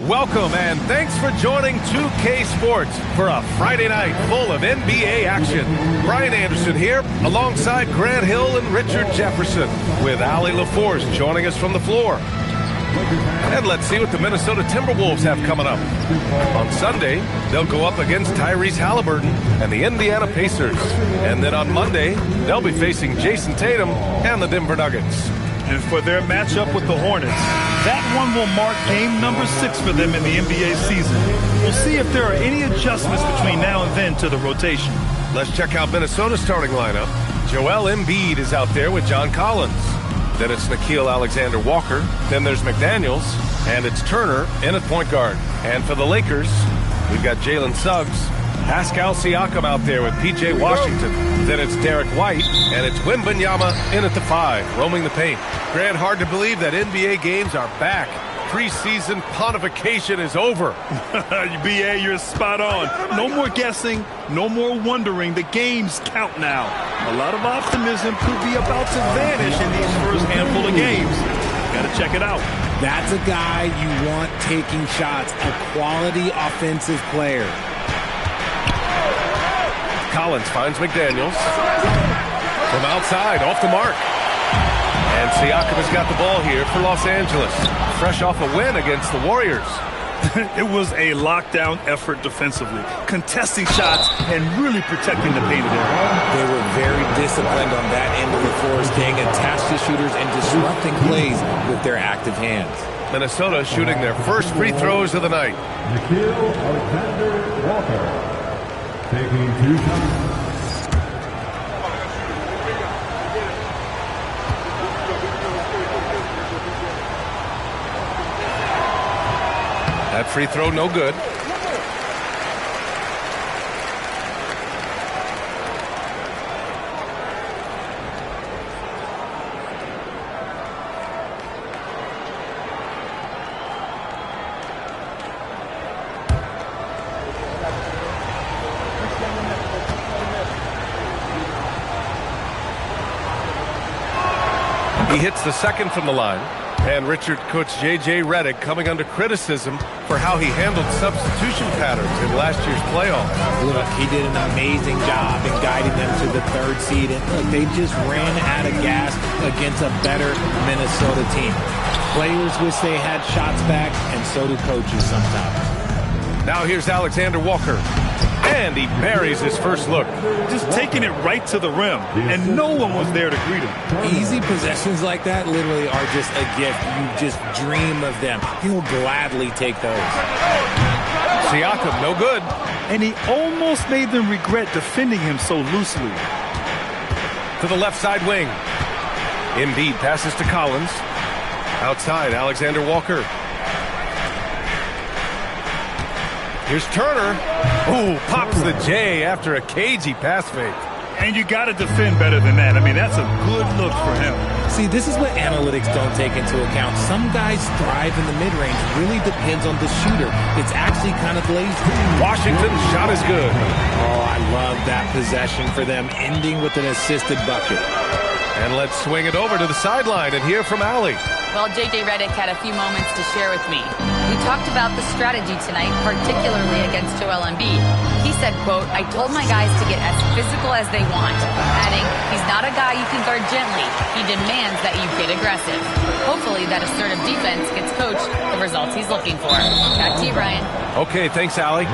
Welcome and thanks for joining 2K Sports for a Friday night full of NBA action. Brian Anderson here alongside Grant Hill and Richard Jefferson with Allie LaForce joining us from the floor. And let's see what the Minnesota Timberwolves have coming up. On Sunday, they'll go up against Tyrese Halliburton and the Indiana Pacers. And then on Monday, they'll be facing Jason Tatum and the Denver Nuggets. And for their matchup with the Hornets, that one will mark game number 6 for them in the NBA season. We'll see if there are any adjustments between now and then to the rotation. Let's check out Minnesota's starting lineup. Joel Embiid is out there with John Collins. Then it's Nickeil Alexander-Walker. Then there's McDaniels. And it's Turner in at point guard. And for the Lakers, we've got Jalen Suggs. Pascal Siakam out there with P.J. Washington. Then it's Derek White, and it's Wembanyama in at the 5, roaming the paint. Grant, hard to believe that NBA games are back. Preseason pontification is over. B.A., you're spot on. No more guessing, no more wondering. The games count now. A lot of optimism could be about to vanish in these first handful of games. Got to check it out. That's a guy you want taking shots, a quality offensive player. Collins finds McDaniels. From outside, off the mark. And Siakam has got the ball here for Los Angeles. Fresh off a win against the Warriors. It was a lockdown effort defensively, contesting shots and really protecting the painted area. They were very disciplined on that end of the floor, staying attached to shooters and disrupting plays with their active hands. Minnesota shooting their first free throws of the night. Nickeil Alexander-Walker. Taking 2 shots. That free throw no good. He hits the second from the line. And Richard, Coach J.J. Redick coming under criticism for how he handled substitution patterns in last year's playoffs. Look, he did an amazing job in guiding them to the 3rd seed. And look, they just ran out of gas against a better Minnesota team. Players wish they had shots back, and so do coaches sometimes. Now here's Alexander Walker. And he buries his first look. Just taking it right to the rim, and no one was there to greet him. Easy possessions like that literally are just a gift. You just dream of them. He'll gladly take those. Siakam, no good. And he almost made them regret defending him so loosely. To the left side wing. Embiid passes to Collins. Outside, Alexander Walker. Here's Turner. Ooh, pops the J after a cagey pass fake. And you got to defend better than that. I mean, that's a good look for him. See, this is what analytics don't take into account. Some guys thrive in the mid-range. Really depends on the shooter. It's actually kind of lazy. Washington's shot is good. Oh, I love that possession for them, ending with an assisted bucket. And let's swing it over to the sideline and hear from Allie. Well, J.J. Redick had a few moments to share with me. We talked about the strategy tonight, particularly against Joel Embiid. He said, quote, "I told my guys to get as physical as they want," adding, "He's not a guy you can guard gently. He demands that you get aggressive." Hopefully that assertive defense gets Coach the results he's looking for. Back to you, Brian. Okay, thanks, Allie.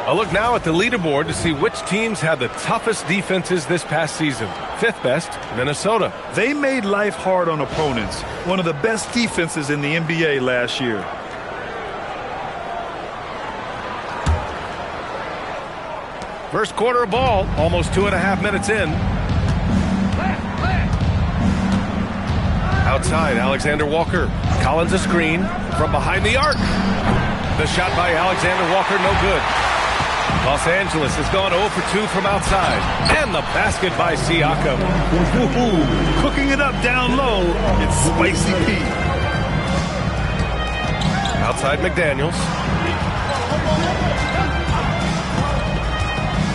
A look now at the leaderboard to see which teams had the toughest defenses this past season. 5th best, Minnesota. They made life hard on opponents. One of the best defenses in the NBA last year. First quarter of ball, almost 2.5 minutes in. Outside, Alexander Walker. Collins a screen from behind the arc. The shot by Alexander Walker, no good. Los Angeles has gone 0 for 2 from outside. And the basket by Siakam. Ooh, cooking it up down low. It's Spicy Pete. Outside McDaniels.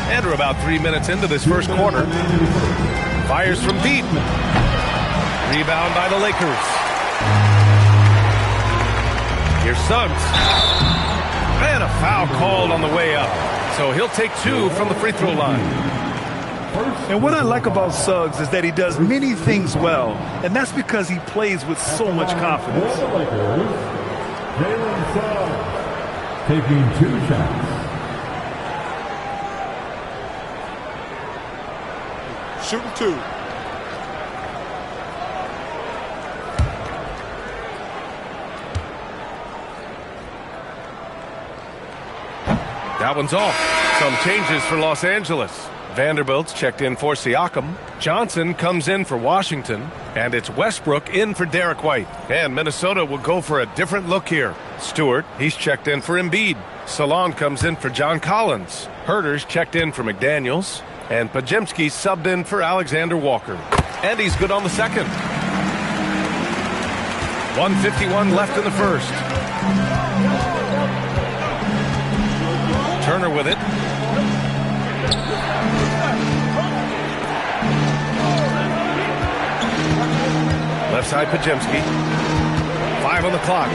And we're about 3 minutes into this first quarter. Fires from deep. Rebound by the Lakers. Here's Suggs. And a foul called on the way up. So he'll take 2 from the free throw line. And what I like about Suggs is that he does many things well, and that's because he plays with so much confidence. Jalen Suggs taking 2 shots. Shooting 2. That one's off. Some changes for Los Angeles. Vanderbilt's checked in for Siakam. Johnson comes in for Washington. And it's Westbrook in for Derek White. And Minnesota will go for a different look here. Stewart, he's checked in for Embiid. Salon comes in for John Collins. Herter's checked in for McDaniels. And Podziemski subbed in for Alexander Walker. And he's good on the second. 1:51 left in the first. Turner with it. Left side, Podziemski. 5 on the clock.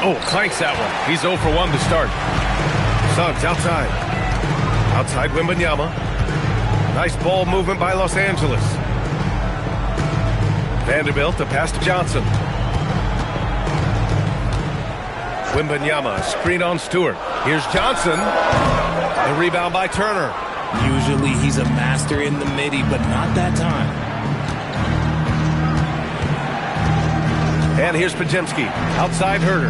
Oh, clanks that one. He's 0 for 1 to start. Suggs outside. Outside Wembanyama. Nice ball movement by Los Angeles. Vanderbilt, a pass to Johnson. Wembanyama, screen on Stewart. Here's Johnson. The rebound by Turner. Usually he's a master in the midi, but not that time. And here's Podziemski. Outside Herter.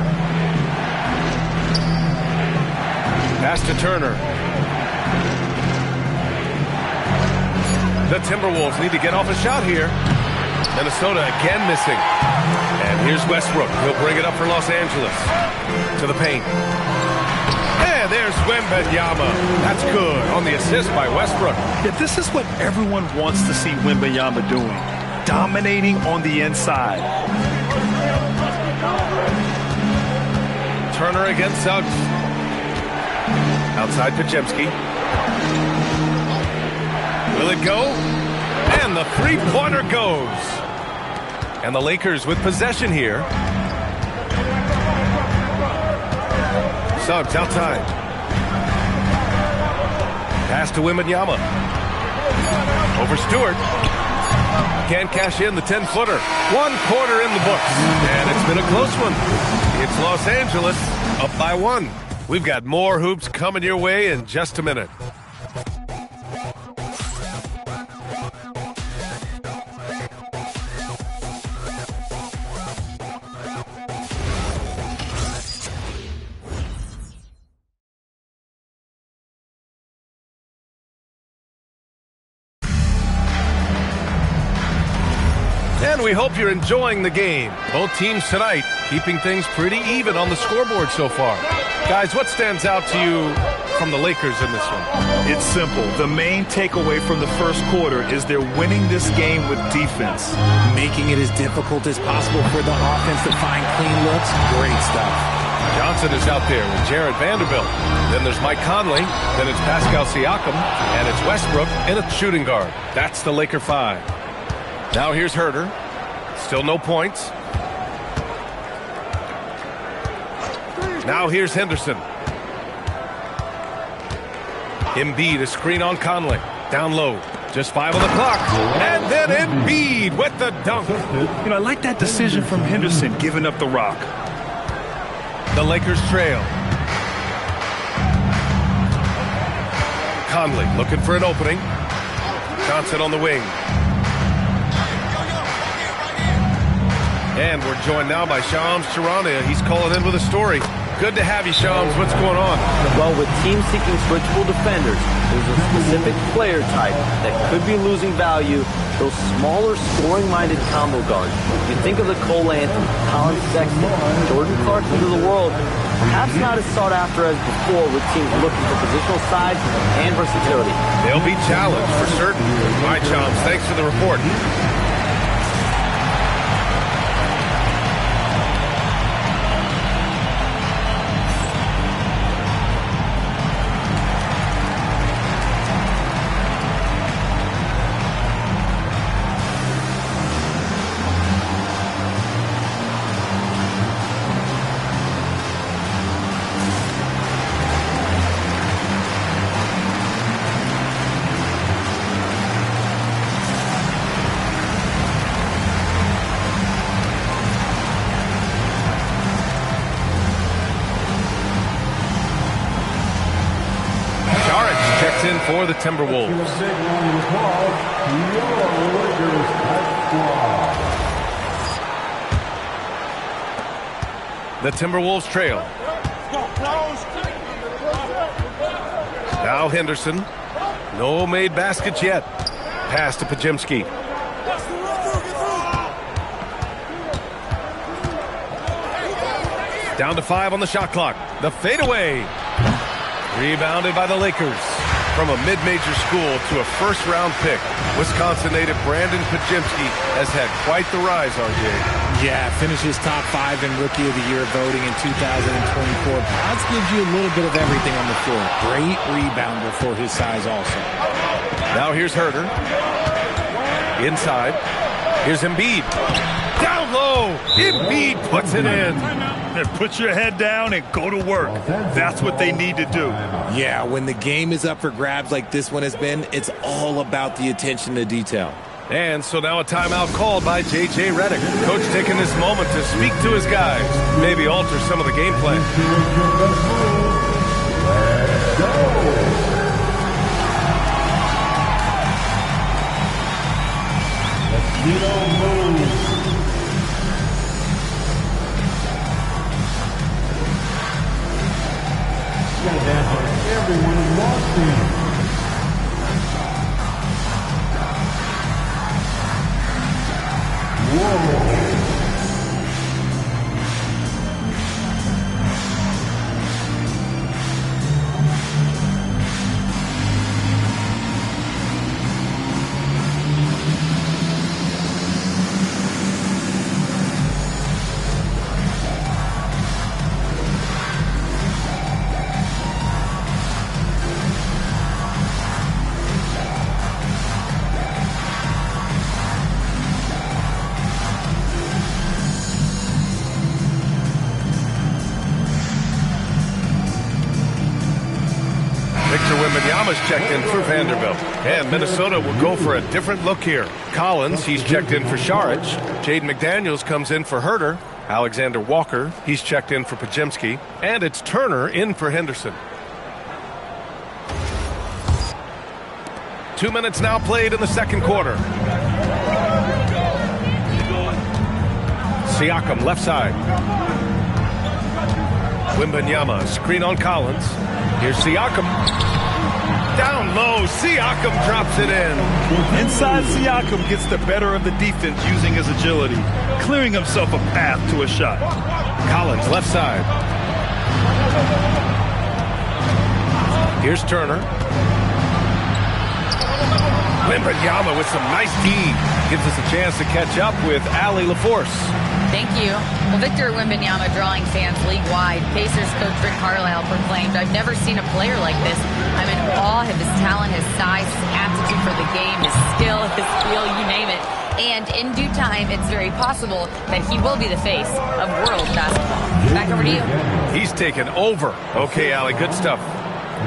Pass to Turner. The Timberwolves need to get off a shot here. Minnesota again missing. And here's Westbrook. He'll bring it up for Los Angeles. To the paint. And there's Wembanyama. That's good on the assist by Westbrook. Yeah, this is what everyone wants to see Wembanyama doing. Dominating on the inside. Turner against Suggs. Outside Podziemski. Will it go? And the three-pointer goes. And the Lakers with possession here. Suggs outside. Pass to Wembanyama. Over Stewart. Can't cash in the 10-footer. 1 quarter in the books. And it's been a close one. It's Los Angeles up by 1. We've got more hoops coming your way in just a minute. And we hope you're enjoying the game. Both teams tonight keeping things pretty even on the scoreboard so far. Guys, what stands out to you from the Lakers in this one? It's simple. The main takeaway from the first quarter is they're winning this game with defense. Making it as difficult as possible for the offense to find clean looks. Great stuff. Johnson is out there with Jared Vanderbilt. Then there's Mike Conley. Then it's Pascal Siakam. And it's Westbrook and a shooting guard. That's the Laker 5. Now here's Herter. Still no points. Now here's Henderson. Embiid, a screen on Conley. Down low. Just 5 on the clock. And then Embiid with the dunk. You know, I like that decision from Henderson, giving up the rock. The Lakers trail. Conley looking for an opening. Johnson on the wing. And we're joined now by Shams Charania. He's calling in with a story. Good to have you, Shams. What's going on? Well, with teams seeking switchable defenders, there's a specific player type that could be losing value, those smaller, scoring-minded combo guards. You think of the Cole Anthony, Colin Sexton, Jordan Clarkson of the world, perhaps not as sought after as before with teams looking for positional size and versatility. They'll be challenged for certain. All right, Shams, thanks for the report. checked in for the Timberwolves. The Timberwolves trail. Now Henderson. No made baskets yet. Pass to Podziemski. Down to 5 on the shot clock. The fadeaway. Rebounded by the Lakers. From a mid-major school to a first-round pick, Wisconsin native Brandon Podziemski has had quite the rise, RJ. Yeah, finishes top 5 in Rookie of the Year voting in 2024. Pods gives you a little bit of everything on the floor. Great rebounder for his size also. Now here's Herter. Inside. Here's Embiid. Down low. Embiid puts it in. And put your head down and go to work. That's what they need to do. Yeah, when the game is up for grabs like this one has been, it's all about the attention to detail. And so now a timeout called by J.J. Redick. Coach taking this moment to speak to his guys. Maybe alter some of the game plan. Let's go. Got to dance like everyone in Boston. Whoa. Wembanyama's checked in for Vanderbilt. And Minnesota will go for a different look here. Collins, he's checked in for Šarić. Jaden McDaniels comes in for Herter. Alexander Walker, he's checked in for Podziemski. And it's Turner in for Henderson. 2 minutes now played in the second quarter. Siakam left side. Wembanyama, screen on Collins. Here's Siakam. Down low, Siakam drops it in. Inside, Siakam gets the better of the defense using his agility, clearing himself a path to a shot. Collins left side. Here's Turner. Wembanyama with some nice D. Gives us a chance to catch up with Allie LaForce. Thank you. Well, Victor Wembanyama drawing fans league-wide. Pacers coach Rick Carlisle proclaimed, "I've never seen a player like this. I'm in awe of his talent, his size, his aptitude for the game, his skill, his feel, you name it." And in due time, it's very possible that he will be the face of world basketball. Back over to you. He's taken over. Okay, Allie, good stuff.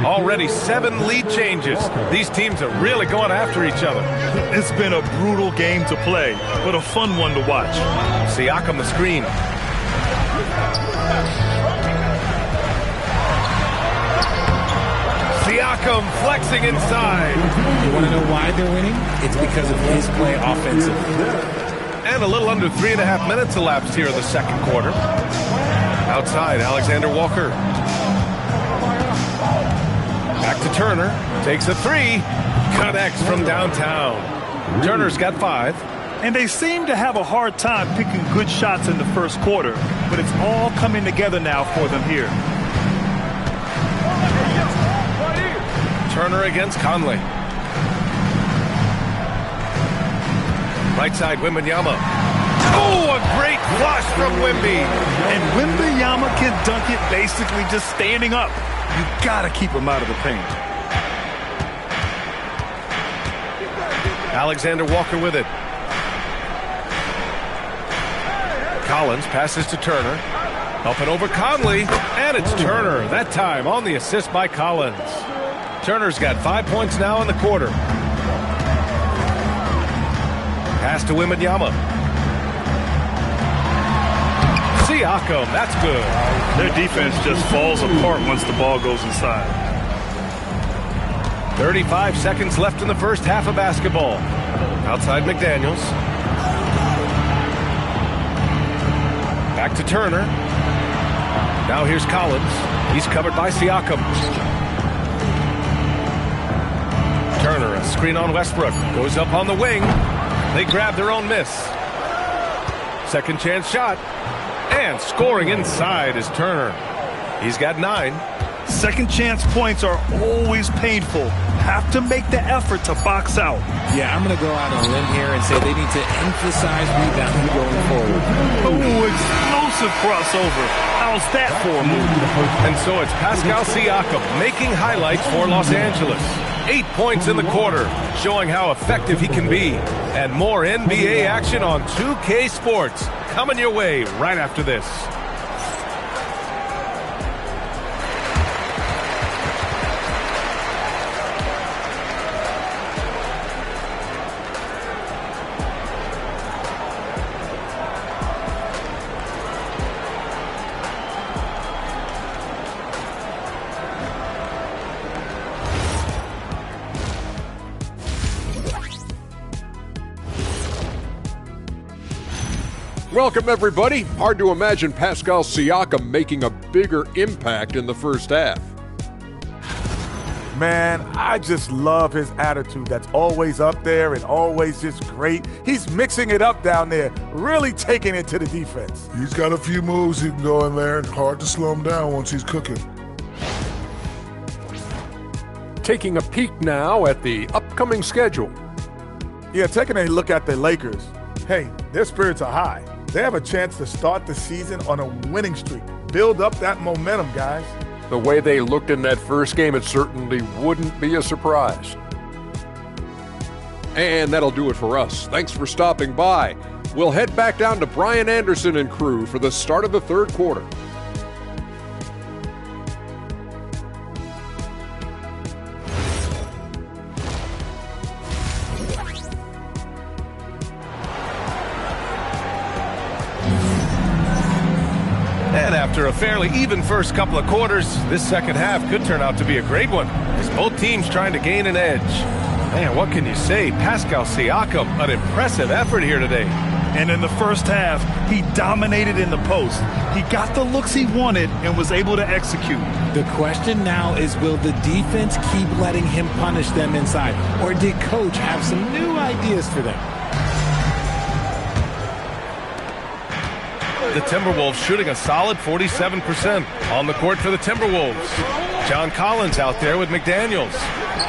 Already 7 lead changes. These teams are really going after each other. It's been a brutal game to play, but a fun one to watch. Siakam the screen. Siakam flexing inside. You want to know why they're winning? It's because of his play offensively. And a little under 3.5 minutes elapsed here in the second quarter. Outside, Alexander Walker. Back to Turner. Takes a 3. Connects from downtown. Turner's got 5. And they seem to have a hard time picking good shots in the first quarter, but it's all coming together now for them here. Turner against Conley. Right side, Wembanyama. Oh, a great flush from Wemby. And Wembanyama can dunk it basically just standing up. You gotta keep him out of the paint. Alexander Walker with it. Collins passes to Turner. Up and over Conley. And it's Turner, that time on the assist by Collins. Turner's got 5 points now in the quarter. Pass to Wembanyama. Siakam, that's good. Their defense just falls apart once the ball goes inside. 35 seconds left in the first half of basketball. Outside McDaniels. Back to Turner. Now here's Collins. He's covered by Siakam. Turner, a screen on Westbrook. Goes up on the wing. They grab their own miss. Second chance shot. And scoring inside is Turner. He's got 9. Second chance points are always painful. Have to make the effort to box out. Yeah, I'm going to go out on a limb here and say they need to emphasize rebounding going forward. Oh, explosive crossover. How's that for a move? And so it's Pascal Siakam making highlights for Los Angeles. 8 points in the quarter, showing how effective he can be. And more NBA action on 2K Sports coming your way right after this. Welcome, everybody. Hard to imagine Pascal Siakam making a bigger impact in the first half. Man, I just love his attitude. That's always up there and always just great. He's mixing it up down there, really taking it to the defense. He's got a few moves he can go in there. Hard to slow him down once he's cooking. Taking a peek now at the upcoming schedule. Yeah, taking a look at the Lakers. Hey, their spirits are high. They have a chance to start the season on a winning streak. Build up that momentum, guys. The way they looked in that first game, it certainly wouldn't be a surprise. And that'll do it for us. Thanks for stopping by. We'll head back down to Brian Anderson and crew for the start of the third quarter. And after a fairly even first couple of quarters, this second half could turn out to be a great one, as both teams trying to gain an edge. Man, what can you say? Pascal Siakam, an impressive effort here today. And in the first half, he dominated in the post. He got the looks he wanted and was able to execute. The question now is, will the defense keep letting him punish them inside? Or did Coach have some new ideas for them? The Timberwolves shooting a solid 47% on the court for the Timberwolves. John Collins out there with McDaniels.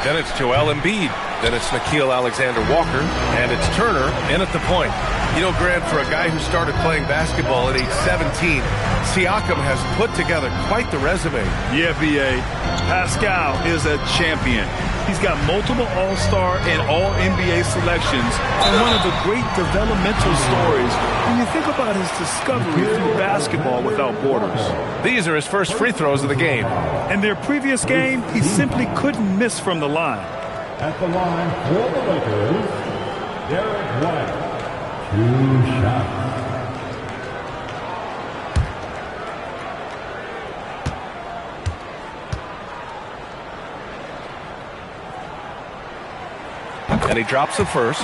Then it's Joel Embiid. Then it's Nickeil Alexander-Walker. And it's Turner in at the point. You know, Grant, for a guy who started playing basketball at age 17, Siakam has put together quite the resume. Yeah, B.A. Pascal is a champion. He's got multiple All-Star and All-NBA selections, and one of the great developmental stories when you think about his discovery through basketball without borders. These are his first free throws of the game. In their previous game, he simply couldn't miss from the line. At the line for the Lakers, Derek White. 2 shots. And he drops the first.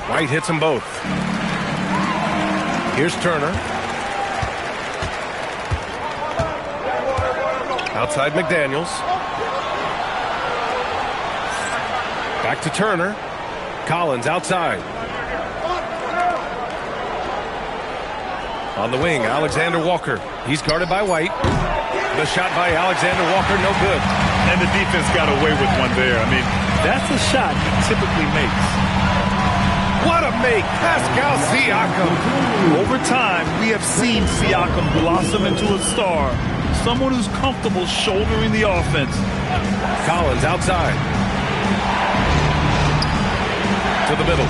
White hits them both. Here's Turner. Outside McDaniels. Back to Turner. Collins outside. On the wing, Alexander-Walker. He's guarded by White. The shot by Alexander-Walker, no good. And the defense got away with one there. I mean, that's a shot he typically makes. What a make, Pascal Siakam. Over time, we have seen Siakam blossom into a star. Someone who's comfortable shouldering the offense. Collins outside. To the middle.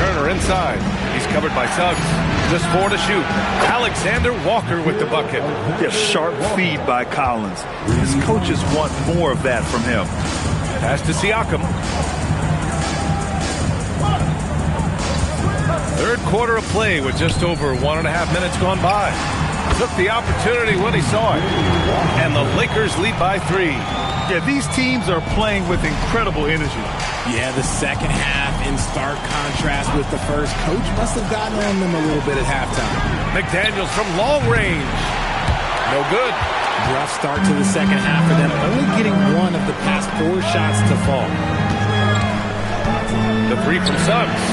Turner inside. He's covered by Suggs. Just 4 to shoot. Alexander Walker with the bucket. Yeah, sharp feed by Collins. His coaches want more of that from him. Pass to Siakam. Third quarter of play with just over 1.5 minutes gone by. Took the opportunity when he saw it. And the Lakers lead by 3. Yeah, these teams are playing with incredible energy. Yeah, the second half in stark contrast with the first. Coach must have gotten on them a little bit at halftime. McDaniels from long range. No good. Rough start to the second half for them, only getting one of the past 4 shots to fall. The 3 from Suggs.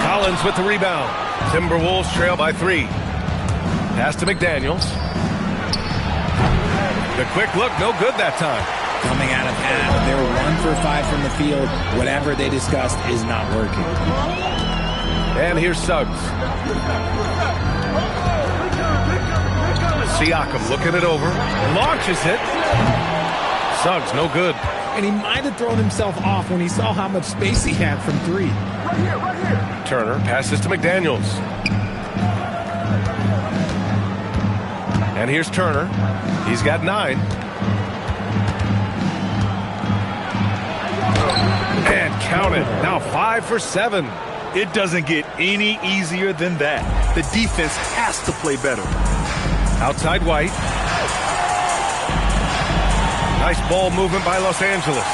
Collins with the rebound. Timberwolves trail by 3. Pass to McDaniels. The quick look, no good that time. Coming out of half, they're 1 for 5 from the field. Whatever they discussed is not working. And here's Suggs. Siakam looking it over. Launches it. Suggs, no good. And he might have thrown himself off when he saw how much space he had from 3. Turner passes to McDaniels. And here's Turner. He's got 9. And count it. Now 5 for 7. It doesn't get any easier than that. The defense has to play better. Outside White. Nice ball movement by Los Angeles.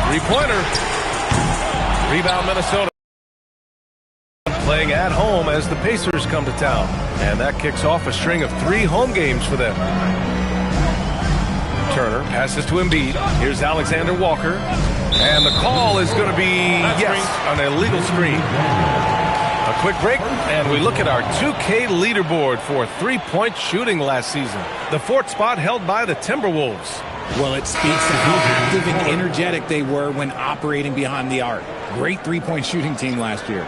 3-pointer. Rebound Minnesota. Playing at home as the Pacers come to town. And that kicks off a string of 3 home games for them. Turner passes to Embiid. Here's Alexander Walker. And the call is going to be, an illegal screen. A quick break, and we look at our 2K leaderboard for 3-point shooting last season. The 4th spot held by the Timberwolves. Well, it speaks to how active and energetic they were when operating behind the arc. Great 3-point shooting team last year.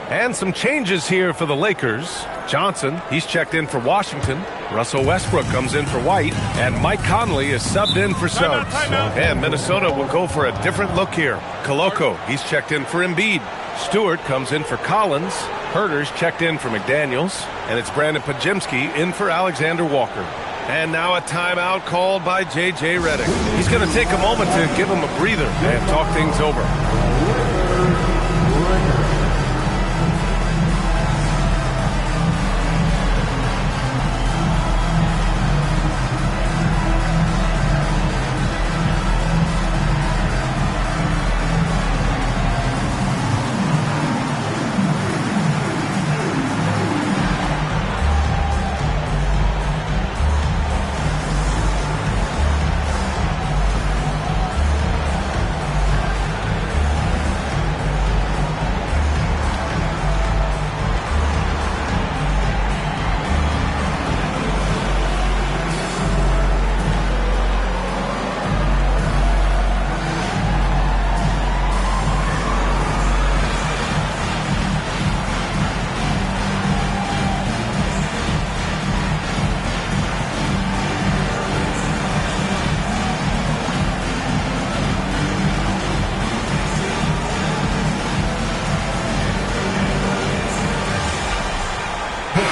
And some changes here for the Lakers. Johnson, he's checked in for Washington. Russell Westbrook comes in for White. And Mike Conley is subbed in for Suggs. And Minnesota will go for a different look here. Koloko, he's checked in for Embiid. Stewart comes in for Collins. Herter's checked in for McDaniels. And it's Brandon Podziemski in for Alexander Walker. And now a timeout called by J.J. Redick. He's going to take a moment to give him a breather and talk things over.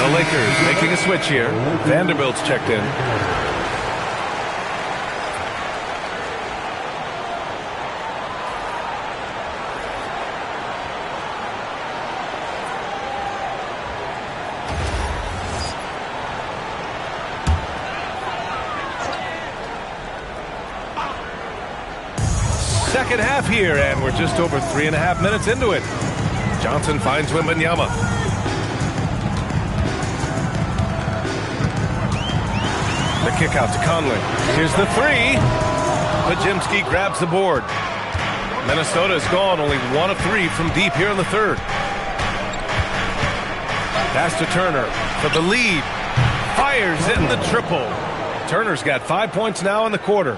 The Lakers making a switch here. Vanderbilt's checked in. Second half here, and we're just over 3.5 minutes into it. Johnson finds Wembanyama. The kick out to Conley. Here's the 3. Podziemski grabs the board. Minnesota has gone only 1 of 3 from deep here in the third. Pass to Turner for the lead. Fires in the triple. Turner's got 5 points now in the quarter.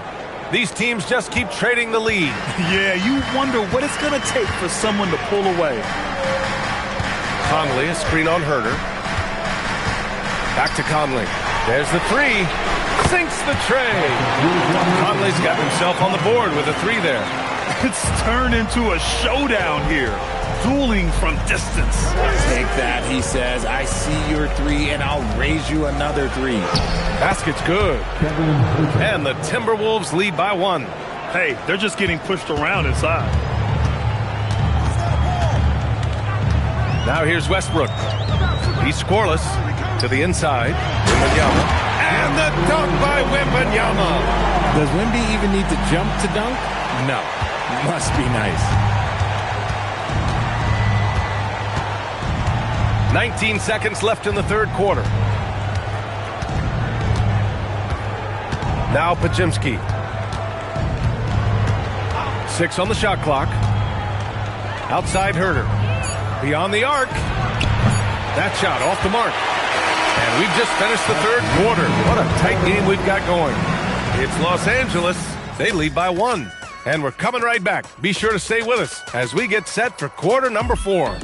These teams just keep trading the lead. Yeah, you wonder what it's going to take for someone to pull away. Conley, a screen on Herter. Back to Conley. There's the 3. Sinks the tray. Conley's got himself on the board with a 3 there. It's turned into a showdown here. dueling from distance. Take that, he says. I see your three, and I'll raise you another three. Basket's good. And the Timberwolves lead by 1. Hey, they're just getting pushed around inside. Now here's Westbrook. He's scoreless to the inside. Wembanyama. And the dunk by Wembanyama. Does Wemby even need to jump to dunk? No. Must be nice. 19 seconds left in the third quarter. Now Podziemski. 6 on the shot clock. Outside Herter. Beyond the arc. That shot off the mark. And we've just finished the third quarter. What a tight game we've got going. It's Los Angeles. They lead by 1. And we're coming right back. Be sure to stay with us as we get set for quarter number 4.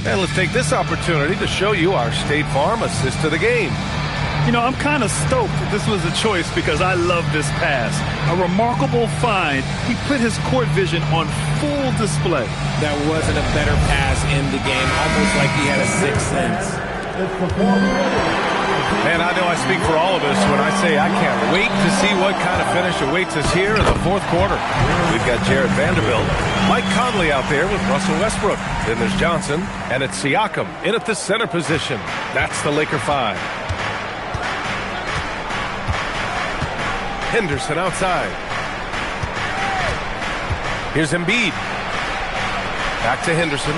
And let's take this opportunity to show you our State Farm assist to the game. You know, I'm kind of stoked that this was a choice because I love this pass. A remarkable find. He put his court vision on full display. That wasn't a better pass in the game, almost like he had a sixth sense. And I know I speak for all of us when I say I can't wait to see what kind of finish awaits us here in the fourth quarter. We've got Jared Vanderbilt, Mike Conley out there with Russell Westbrook. Then there's Johnson, and it's Siakam in at the center position. That's the Laker 5. Henderson outside. Here's Embiid. Back to Henderson.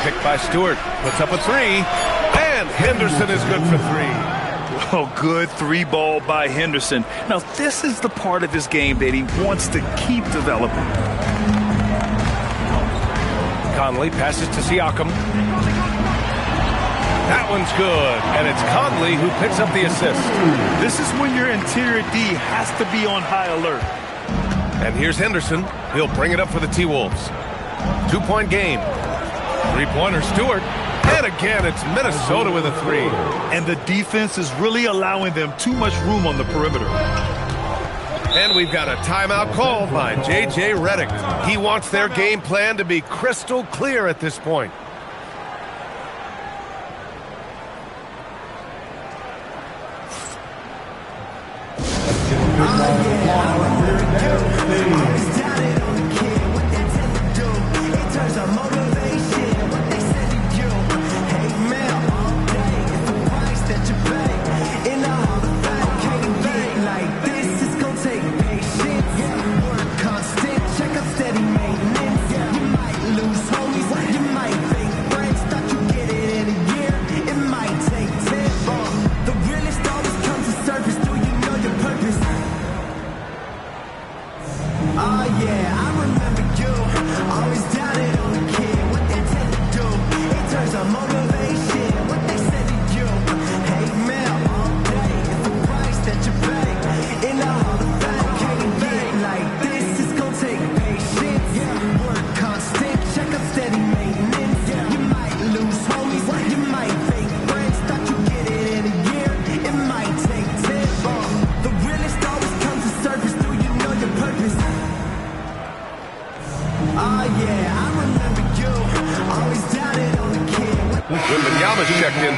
Picked by Stewart. Puts up a 3. And Henderson is good for 3. Oh, good 3-ball by Henderson. Now, this is the part of his game that he wants to keep developing. Conley passes to Siakam. That one's good, and it's Conley who picks up the assist. This is when your interior D has to be on high alert. And here's Henderson. He'll bring it up for the T-Wolves. 2-point game. 3-pointer Stewart. And again, it's Minnesota with a 3. And the defense is really allowing them too much room on the perimeter. And we've got a timeout called by J.J. Redick. He wants their game plan to be crystal clear at this point.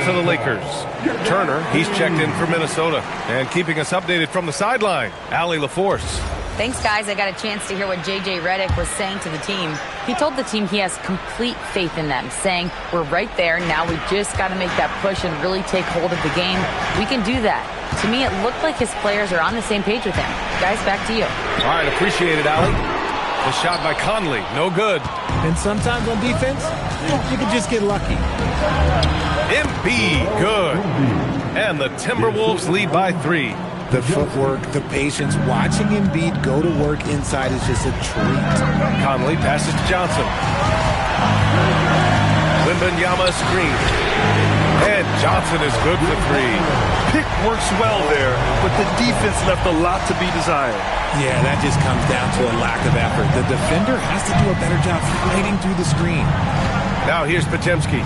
For the Lakers. Turner, he's checked in for Minnesota. And keeping us updated from the sideline, Allie LaForce. Thanks, guys. I got a chance to hear what J.J. Redick was saying to the team. He told the team he has complete faith in them, saying, we're right there. Now we just got to make that push and really take hold of the game. We can do that. To me, it looked like his players are on the same page with him. Guys, back to you. All right, appreciate it, Allie. The shot by Conley, no good. And sometimes on defense, you can just get lucky. Embiid, good. And the Timberwolves lead by 3. The footwork, the patience, watching Embiid go to work inside is just a treat. Conley passes to Johnson. Wembanyama screen. And Johnson is good for three. Pick works well there, but the defense left a lot to be desired. Yeah, that just comes down to a lack of effort. The defender has to do a better job fighting through the screen. Now here's Podziemski.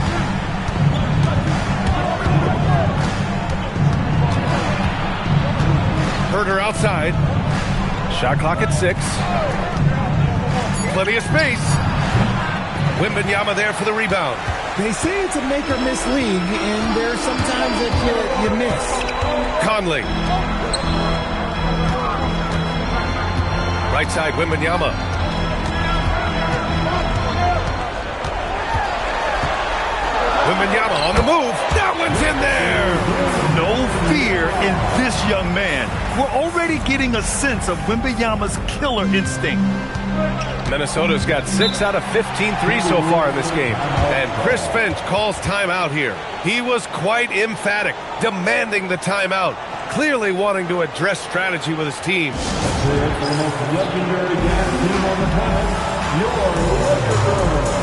Herter outside. Shot clock at 6. Plenty of space. Wembanyama there for the rebound. They say it's a make-or-miss league, and there's sometimes that you miss. Conley. Right side, Wembanyama. Wembanyama on the move. That one's in there. No fear in this young man. We're already getting a sense of Wembanyama's killer instinct. Minnesota's got 6 out of 15 threes so far in this game. And Chris Finch calls timeout here. He was quite emphatic, demanding the timeout, clearly wanting to address strategy with his team. That's the most legendary gas team on the planet, your Lakers.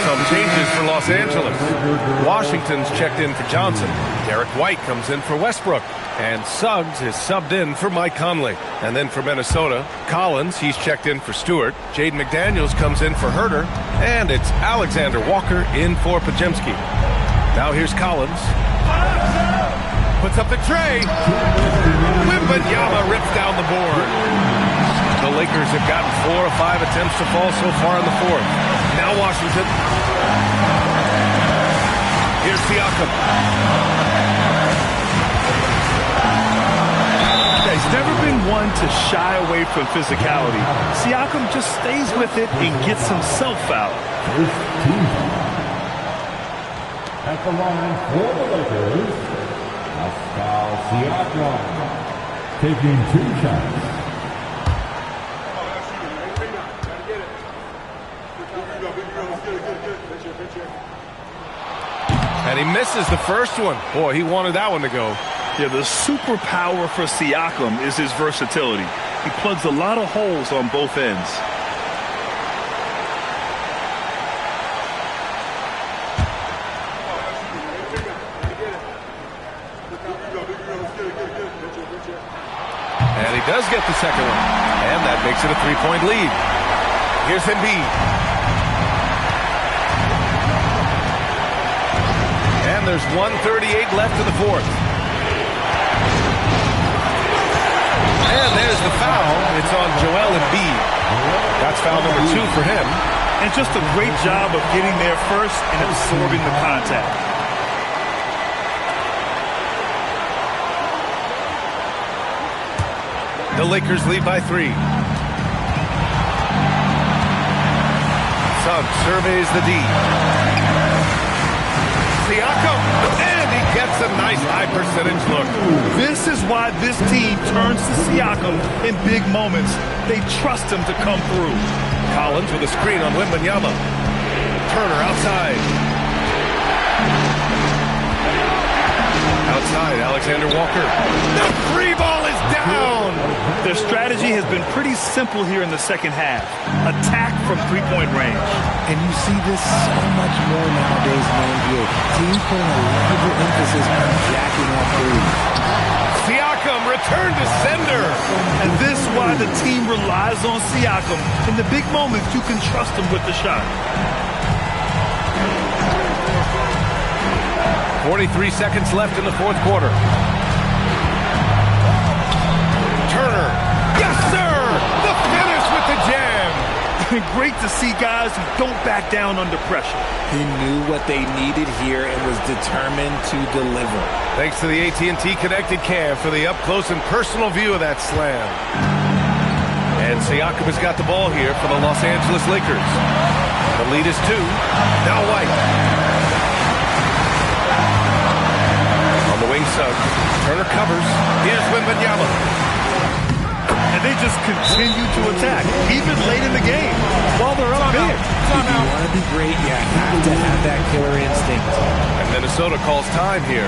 Some changes for Los Angeles. Washington's checked in for Johnson. Derek White comes in for Westbrook. And Suggs is subbed in for Mike Conley. And then for Minnesota, Collins, he's checked in for Stewart. Jaden McDaniels comes in for Herter. And it's Alexander Walker in for Podziemski. Now here's Collins. Puts up the tray. Wembanyama rips down the board. The Lakers have gotten 4 of 5 attempts to fall so far in the fourth. Now Washington. Here's Siakam. He's never been one to shy away from physicality. Siakam just stays with it and gets himself out. At the line for the Lakers, Pascal Siakam taking 2 shots. And he misses the first one. Boy, he wanted that one to go. Yeah, the superpower for Siakam is his versatility. He plugs a lot of holes on both ends. And he does get the second one. And that makes it a 3-point lead. Here's Embiid. And there's 1:38 left in the fourth. And there's the foul. It's on Joel Embiid. That's foul number 2 for him. And just a great job of getting there first and absorbing the contact. The Lakers lead by 3. Suggs surveys the D. Siakam, and he gets a nice high percentage look. This is why this team turns to Siakam in big moments. They trust him to come through. Collins with a screen on Wembanyama. Turner outside. Outside, Alexander Walker. The free ball is down! Their strategy has been pretty simple here in the second half. Attack from three-point range. And you see this so much more nowadays in the NBA. Teams putting a larger emphasis on jacking up threes. Siakam, return to sender. And this why the team relies on Siakam. In the big moments, you can trust him with the shot. 43 seconds left in the fourth quarter. Turner. Yes, sir! The finish with the jam. Great to see guys who don't back down under pressure. He knew what they needed here and was determined to deliver. Thanks to the AT&T Connected Cam for the up-close and personal view of that slam. And Siakam has got the ball here for the Los Angeles Lakers. The lead is 2. Now White. On the wing sub. Turner covers. Here's Wembanyama. And they just continue to attack, even late in the game, while they're up big. If you want to be great, you have to have that killer instinct. And Minnesota calls time here.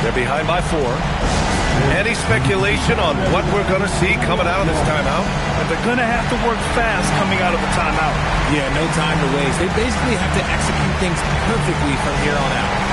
They're behind by 4. Any speculation on what we're going to see coming out of this timeout? But they're going to have to work fast coming out of the timeout. Yeah, no time to waste. They basically have to execute things perfectly from here on out.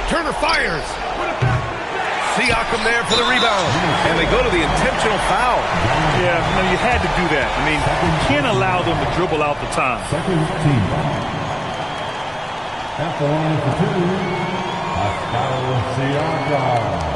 Turner fires. Siakam there for the rebound. And they go to the intentional foul. Yeah, you had to do that. I mean, you can't allow them to dribble out the time. Second team. At the line for 2, Pascal Siakam.